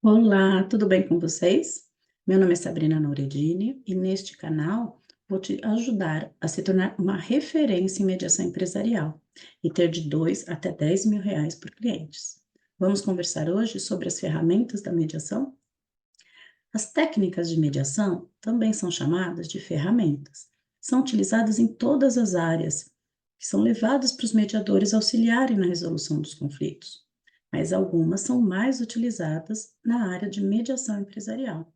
Olá, tudo bem com vocês? Meu nome é Sabrina Nouredini e neste canal vou te ajudar a se tornar uma referência em mediação empresarial e ter de 2 até 10 mil reais por clientes. Vamos conversar hoje sobre as ferramentas da mediação? As técnicas de mediação também são chamadas de ferramentas. São utilizadas em todas as áreas, que são levadas para os mediadores auxiliarem na resolução dos conflitos, mas algumas são mais utilizadas na área de mediação empresarial.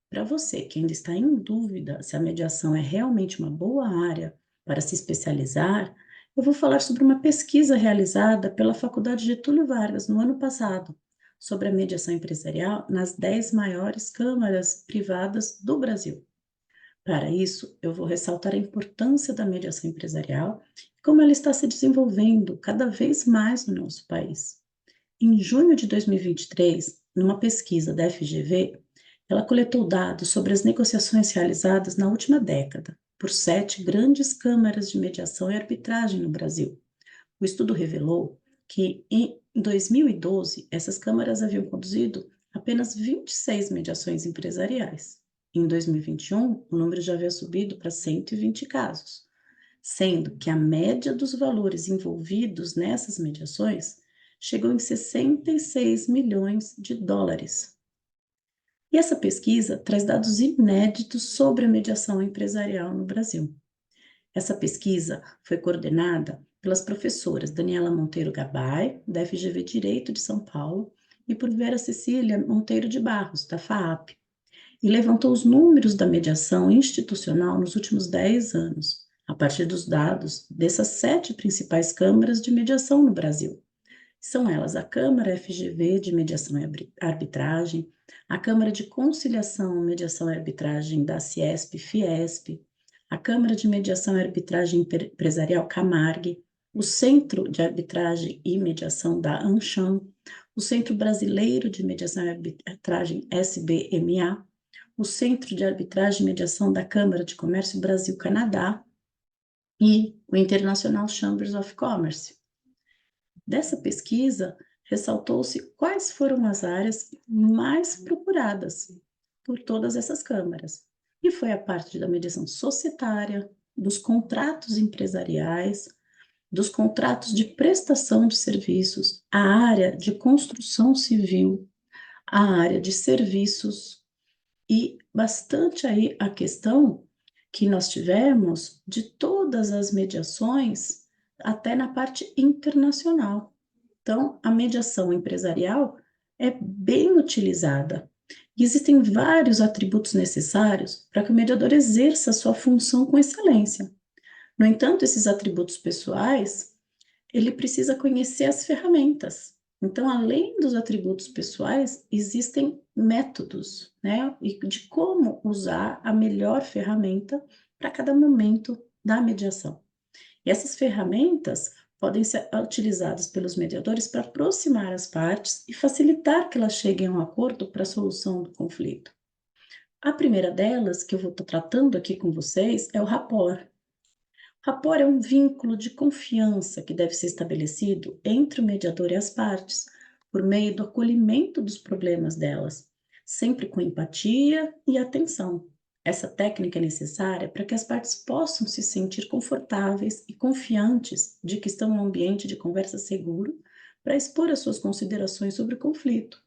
Para você que ainda está em dúvida se a mediação é realmente uma boa área para se especializar, eu vou falar sobre uma pesquisa realizada pela Faculdade Getúlio Vargas no ano passado, sobre a mediação empresarial nas 10 maiores câmaras privadas do Brasil. Para isso, eu vou ressaltar a importância da mediação empresarial e como ela está se desenvolvendo cada vez mais no nosso país. Em junho de 2023, numa pesquisa da FGV, ela coletou dados sobre as negociações realizadas na última década por 7 grandes câmaras de mediação e arbitragem no Brasil. O estudo revelou que, em 2012, essas câmaras haviam conduzido apenas 26 mediações empresariais. Em 2021, o número já havia subido para 120 casos, sendo que a média dos valores envolvidos nessas mediações chegou em 66 milhões de dólares. E essa pesquisa traz dados inéditos sobre a mediação empresarial no Brasil. Essa pesquisa foi coordenada pelas professoras Daniela Monteiro Gabay, da FGV Direito de São Paulo, e por Vera Cecília Monteiro de Barros, da FAAP, e levantou os números da mediação institucional nos últimos 10 anos, a partir dos dados dessas 7 principais câmaras de mediação no Brasil. São elas a Câmara FGV de Mediação e Arbitragem, a Câmara de Conciliação, Mediação e Arbitragem da Ciesp-Fiesp, a Câmara de Mediação e Arbitragem Empresarial Camargue, o Centro de Arbitragem e Mediação da ANCHAM, o Centro Brasileiro de Mediação e Arbitragem SBMA, o Centro de Arbitragem e Mediação da Câmara de Comércio Brasil-Canadá e o International Chambers of Commerce. Dessa pesquisa, ressaltou-se quais foram as áreas mais procuradas por todas essas câmaras. E foi a parte da mediação societária, dos contratos empresariais, dos contratos de prestação de serviços, a área de construção civil, a área de serviços e bastante aí a questão que nós tivemos de todas as mediações até na parte internacional. Então, a mediação empresarial é bem utilizada. E existem vários atributos necessários para que o mediador exerça a sua função com excelência. No entanto, esses atributos pessoais, ele precisa conhecer as ferramentas. Então, além dos atributos pessoais, existem métodos, né, de como usar a melhor ferramenta para cada momento da mediação. E essas ferramentas podem ser utilizadas pelos mediadores para aproximar as partes e facilitar que elas cheguem a um acordo para a solução do conflito. A primeira delas, que eu vou estar tratando aqui com vocês, é o rapport. Rapport é um vínculo de confiança que deve ser estabelecido entre o mediador e as partes, por meio do acolhimento dos problemas delas, sempre com empatia e atenção. Essa técnica é necessária para que as partes possam se sentir confortáveis e confiantes de que estão em um ambiente de conversa seguro para expor as suas considerações sobre o conflito.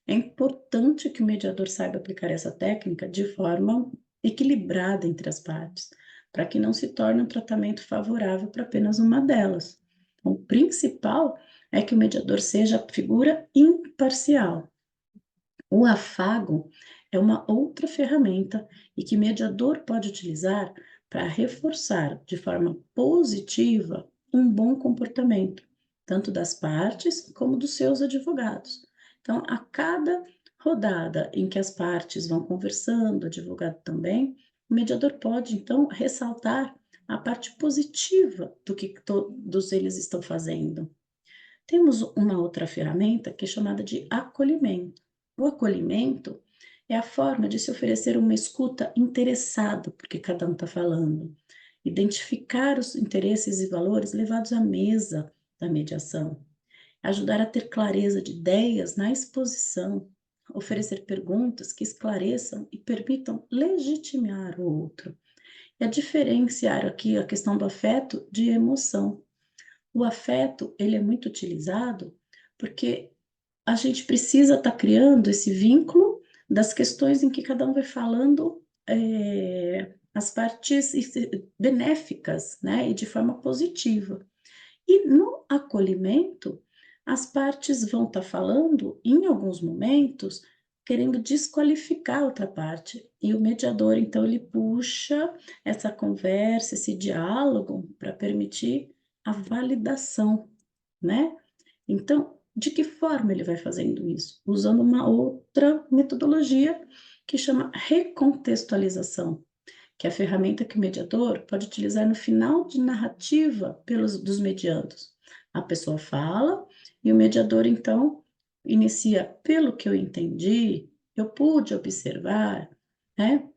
É importante que o mediador saiba aplicar essa técnica de forma equilibrada entre as partes, para que não se torne um tratamento favorável para apenas uma delas. Então, o principal é que o mediador seja a figura imparcial. O afago é uma outra ferramenta e que o mediador pode utilizar para reforçar de forma positiva um bom comportamento, tanto das partes como dos seus advogados. Então, a cada rodada em que as partes vão conversando, o advogado também, o mediador pode, então, ressaltar a parte positiva do que todos eles estão fazendo. Temos uma outra ferramenta que é chamada de acolhimento. O acolhimento é a forma de se oferecer uma escuta interessada, porque cada um está falando, identificar os interesses e valores levados à mesa da mediação, ajudar a ter clareza de ideias na exposição, oferecer perguntas que esclareçam e permitam legitimar o outro. E a diferenciar aqui a questão do afeto de emoção. O afeto, ele é muito utilizado porque a gente precisa estar criando esse vínculo das questões em que cada um vai falando as partes benéficas, né, e de forma positiva. E no acolhimento, as partes vão estar falando, em alguns momentos, querendo desqualificar a outra parte. E o mediador, então, ele puxa essa conversa, esse diálogo, para permitir a validação, né? Então, de que forma ele vai fazendo isso? Usando uma outra metodologia que chama recontextualização, que é a ferramenta que o mediador pode utilizar no final de narrativa dos mediandos. A pessoa fala e o mediador, então, inicia, pelo que eu entendi, eu pude observar, né?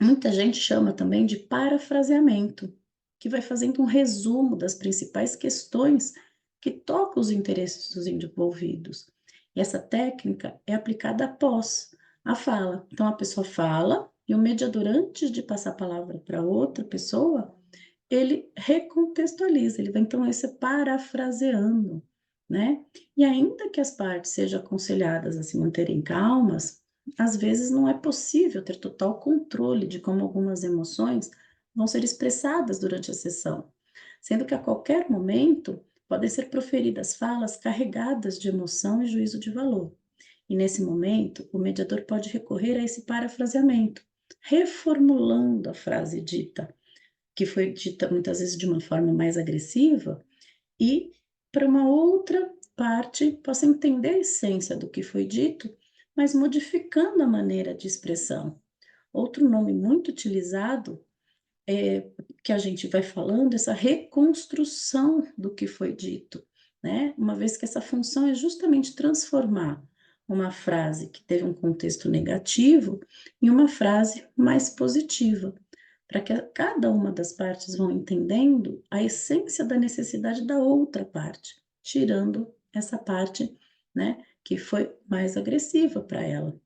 Muita gente chama também de parafraseamento, que vai fazendo um resumo das principais questões que tocam os interesses dos envolvidos. E essa técnica é aplicada após a fala. Então, a pessoa fala e o mediador, antes de passar a palavra para outra pessoa, ele recontextualiza, ele vai então esse parafraseando, né? E ainda que as partes sejam aconselhadas a se manterem calmas, às vezes não é possível ter total controle de como algumas emoções vão ser expressadas durante a sessão, sendo que a qualquer momento podem ser proferidas falas carregadas de emoção e juízo de valor. E nesse momento, o mediador pode recorrer a esse parafraseamento, reformulando a frase dita, que foi dita muitas vezes de uma forma mais agressiva, e para uma outra parte possa entender a essência do que foi dito, mas modificando a maneira de expressão. Outro nome muito utilizado que a gente vai falando, essa reconstrução do que foi dito, né? Uma vez que essa função é justamente transformar uma frase que teve um contexto negativo em uma frase mais positiva, para que cada uma das partes vão entendendo a essência da necessidade da outra parte, tirando essa parte, né, que foi mais agressiva para ela.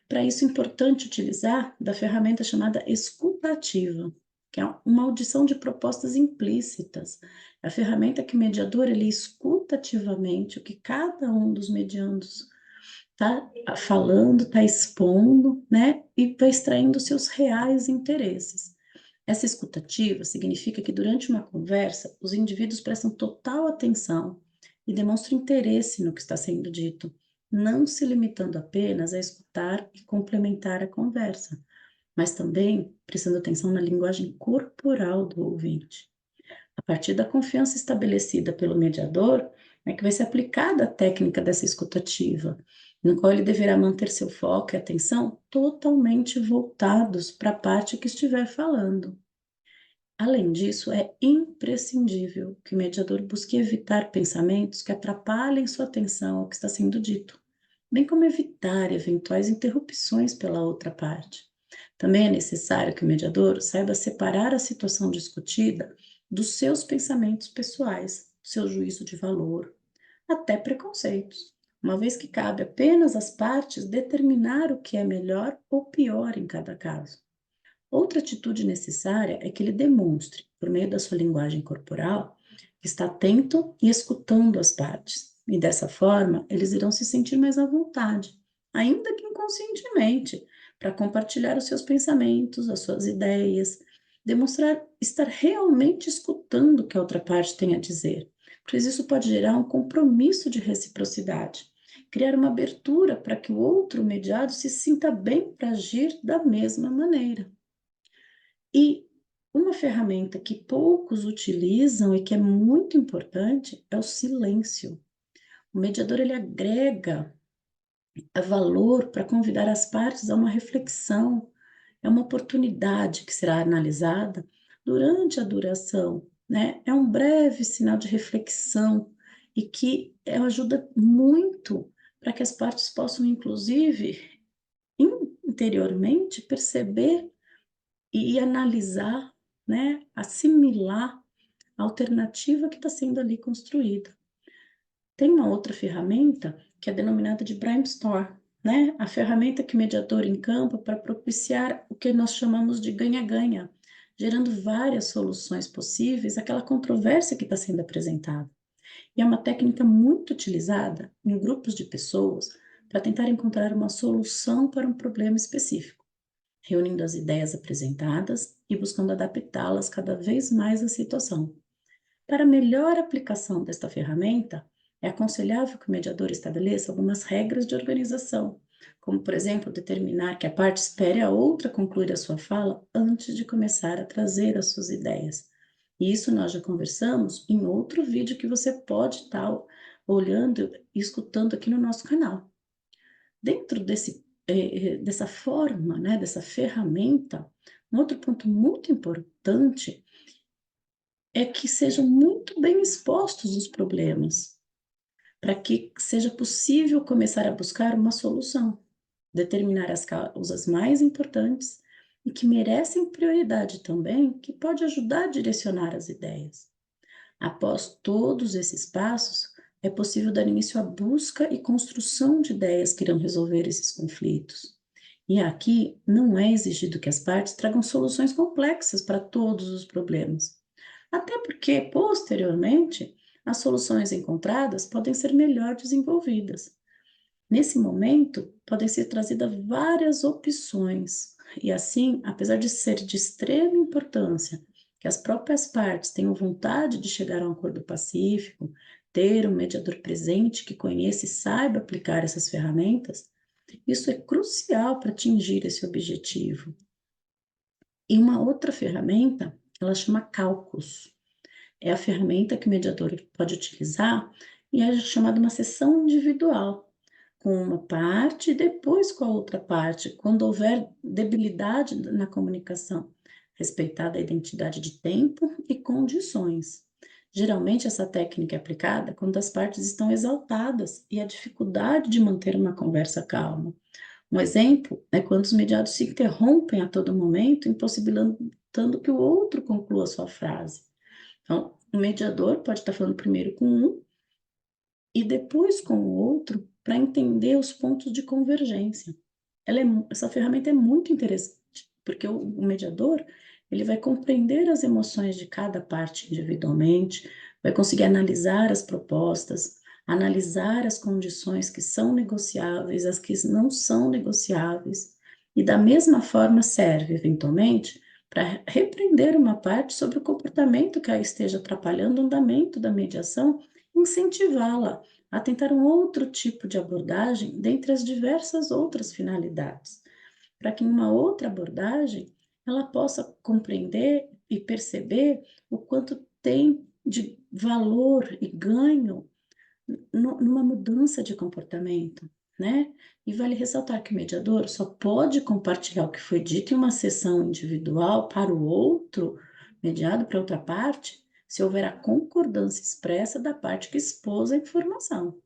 Para isso é importante utilizar da ferramenta chamada escutativa, que é uma audição de propostas implícitas. É a ferramenta que o mediador ele escuta ativamente o que cada um dos mediandos está falando, está expondo, né, e vai extraindo seus reais interesses. Essa escutativa significa que durante uma conversa, os indivíduos prestam total atenção e demonstram interesse no que está sendo dito, não se limitando apenas a escutar e complementar a conversa, mas também prestando atenção na linguagem corporal do ouvinte. A partir da confiança estabelecida pelo mediador, é que vai ser aplicada a técnica dessa escutativa, no qual ele deverá manter seu foco e atenção totalmente voltados para a parte que estiver falando. Além disso, é imprescindível que o mediador busque evitar pensamentos que atrapalhem sua atenção ao que está sendo dito, bem como evitar eventuais interrupções pela outra parte. Também é necessário que o mediador saiba separar a situação discutida dos seus pensamentos pessoais, seu juízo de valor, até preconceitos, uma vez que cabe apenas às partes determinar o que é melhor ou pior em cada caso. Outra atitude necessária é que ele demonstre, por meio da sua linguagem corporal, que está atento e escutando as partes. E dessa forma, eles irão se sentir mais à vontade, ainda que inconscientemente, para compartilhar os seus pensamentos, as suas ideias, demonstrar estar realmente escutando o que a outra parte tem a dizer, pois isso pode gerar um compromisso de reciprocidade, criar uma abertura para que o outro mediado se sinta bem para agir da mesma maneira. E uma ferramenta que poucos utilizam e que é muito importante é o silêncio. O mediador ele agrega valor para convidar as partes a uma reflexão. É uma oportunidade que será analisada durante a duração, né? É um breve sinal de reflexão e que ajuda muito para que as partes possam, inclusive, interiormente perceber e analisar, né, assimilar a alternativa que está sendo ali construída. Tem uma outra ferramenta que é denominada de brainstorm, né, a ferramenta que o mediador encampa para propiciar o que nós chamamos de ganha-ganha, gerando várias soluções possíveis àquela controvérsia que está sendo apresentada. E é uma técnica muito utilizada em grupos de pessoas para tentar encontrar uma solução para um problema específico, reunindo as ideias apresentadas e buscando adaptá-las cada vez mais à situação. Para melhor aplicação desta ferramenta, é aconselhável que o mediador estabeleça algumas regras de organização, como, por exemplo, determinar que a parte espere a outra concluir a sua fala antes de começar a trazer as suas ideias. E isso nós já conversamos em outro vídeo que você pode estar olhando e escutando aqui no nosso canal. Dentro dessa forma, né, dessa ferramenta, um outro ponto muito importante é que sejam muito bem expostos os problemas, para que seja possível começar a buscar uma solução, determinar as causas mais importantes e que merecem prioridade também, que pode ajudar a direcionar as ideias. Após todos esses passos, é possível dar início à busca e construção de ideias que irão resolver esses conflitos. E aqui não é exigido que as partes tragam soluções complexas para todos os problemas. Até porque, posteriormente, as soluções encontradas podem ser melhor desenvolvidas. Nesse momento, podem ser trazidas várias opções, e assim, apesar de ser de extrema importância que as próprias partes tenham vontade de chegar a um acordo pacífico, ter um mediador presente que conheça e saiba aplicar essas ferramentas, isso é crucial para atingir esse objetivo. E uma outra ferramenta, ela chama Caucus. É a ferramenta que o mediador pode utilizar e é chamada uma sessão individual, com uma parte e depois com a outra parte, quando houver debilidade na comunicação, respeitada a identidade de tempo e condições. Geralmente, essa técnica é aplicada quando as partes estão exaltadas e a dificuldade de manter uma conversa calma. Um exemplo é quando os mediados se interrompem a todo momento, impossibilitando que o outro conclua sua frase. Então, o mediador pode estar falando primeiro com um e depois com o outro para entender os pontos de convergência. Essa ferramenta é muito interessante, porque o mediador ele vai compreender as emoções de cada parte individualmente, vai conseguir analisar as propostas, analisar as condições que são negociáveis, as que não são negociáveis, e da mesma forma serve, eventualmente, para repreender uma parte sobre o comportamento que a esteja atrapalhando o andamento da mediação, incentivá-la a tentar um outro tipo de abordagem dentre as diversas outras finalidades, para que em uma outra abordagem ela possa compreender e perceber o quanto tem de valor e ganho numa mudança de comportamento, né? E vale ressaltar que o mediador só pode compartilhar o que foi dito em uma sessão individual para o outro, mediado para outra parte, se houver a concordância expressa da parte que expôs a informação.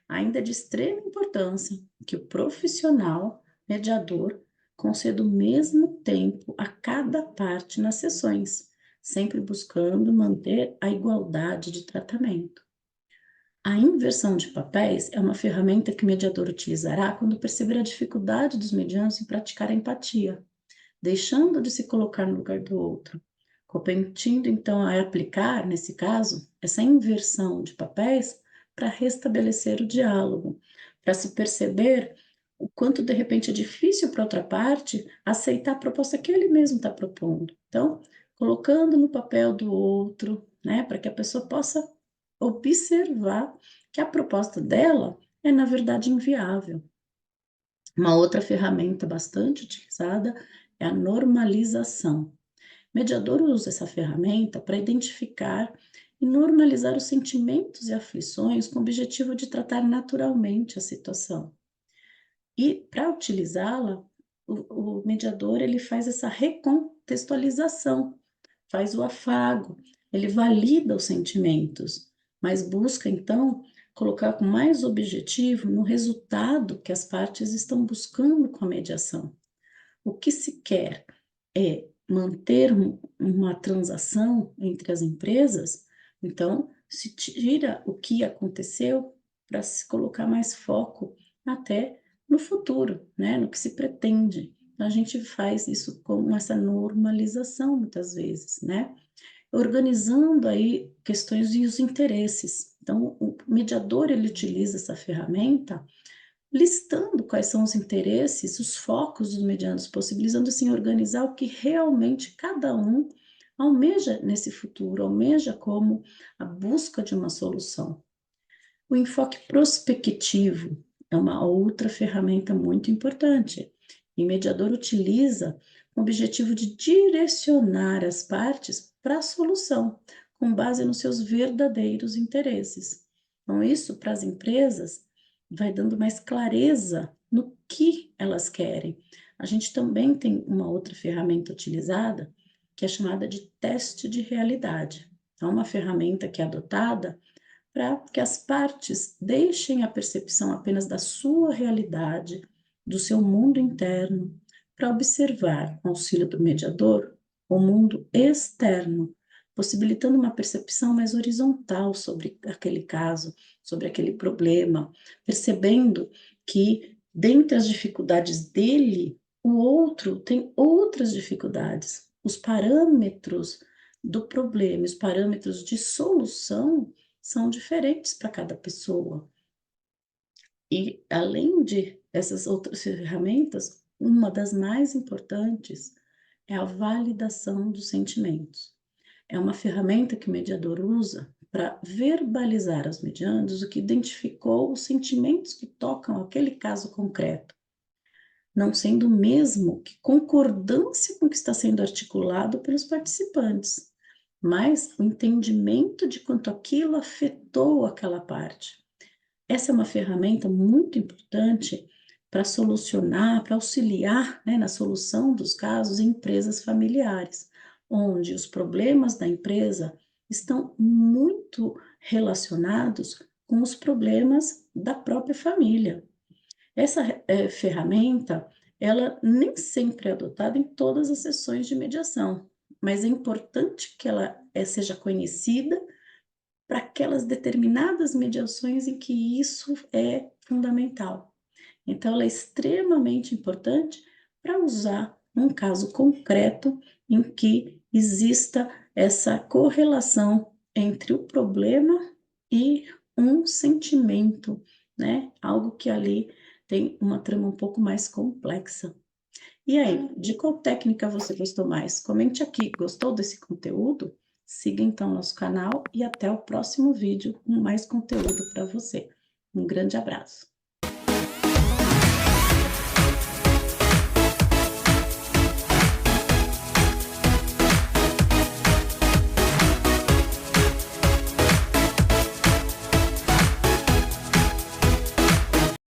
Ainda é de extrema importância que o profissional mediador conceda o mesmo tempo a cada parte nas sessões, sempre buscando manter a igualdade de tratamento. A inversão de papéis é uma ferramenta que o mediador utilizará quando perceber a dificuldade dos medianos em praticar a empatia, deixando de se colocar no lugar do outro, competindo então a aplicar, nesse caso, essa inversão de papéis para restabelecer o diálogo, para se perceber o quanto de repente é difícil para outra parte aceitar a proposta que ele mesmo está propondo. Então, colocando no papel do outro, né, para que a pessoa possa observar que a proposta dela é, na verdade, inviável. Uma outra ferramenta bastante utilizada é a normalização. O mediador usa essa ferramenta para identificar e normalizar os sentimentos e aflições com o objetivo de tratar naturalmente a situação. E para utilizá-la, o mediador ele faz essa recontextualização, faz o afago, ele valida os sentimentos, mas busca então colocar com mais objetivo no resultado que as partes estão buscando com a mediação. O que se quer é manter uma transação entre as empresas, então se tira o que aconteceu para se colocar mais foco até no futuro, né, no que se pretende. Então, a gente faz isso com essa normalização, muitas vezes, né, organizando aí questões e os interesses. Então, o mediador, ele utiliza essa ferramenta listando quais são os interesses, os focos dos medianos, possibilizando assim organizar o que realmente cada um almeja nesse futuro, almeja como a busca de uma solução. O enfoque prospectivo é uma outra ferramenta muito importante. O mediador utiliza com o objetivo de direcionar as partes para a solução, com base nos seus verdadeiros interesses. Então, isso para as empresas vai dando mais clareza no que elas querem. A gente também tem uma outra ferramenta utilizada, que é chamada de teste de realidade. É uma ferramenta que é adotada para que as partes deixem a percepção apenas da sua realidade, do seu mundo interno, para observar, com auxílio do mediador, o mundo externo, possibilitando uma percepção mais horizontal sobre aquele caso, sobre aquele problema, percebendo que, dentre as dificuldades dele, o outro tem outras dificuldades. Os parâmetros do problema, os parâmetros de solução são diferentes para cada pessoa. E além de essas outras ferramentas, uma das mais importantes é a validação dos sentimentos. É uma ferramenta que o mediador usa para verbalizar aos mediandos o que identificou os sentimentos que tocam aquele caso concreto, não sendo mesmo que concordância com o que está sendo articulado pelos participantes, mas o entendimento de quanto aquilo afetou aquela parte. Essa é uma ferramenta muito importante para solucionar, para auxiliar, né, na solução dos casos em empresas familiares, onde os problemas da empresa estão muito relacionados com os problemas da própria família. Essa ferramenta, ela nem sempre é adotada em todas as sessões de mediação, mas é importante que ela seja conhecida para aquelas determinadas mediações em que isso é fundamental. Então, ela é extremamente importante para usar num caso concreto em que exista essa correlação entre o problema e um sentimento, né? Algo que ali tem uma trama um pouco mais complexa. E aí, de qual técnica você gostou mais? Comente aqui, gostou desse conteúdo? Siga então nosso canal e até o próximo vídeo com mais conteúdo para você. Um grande abraço!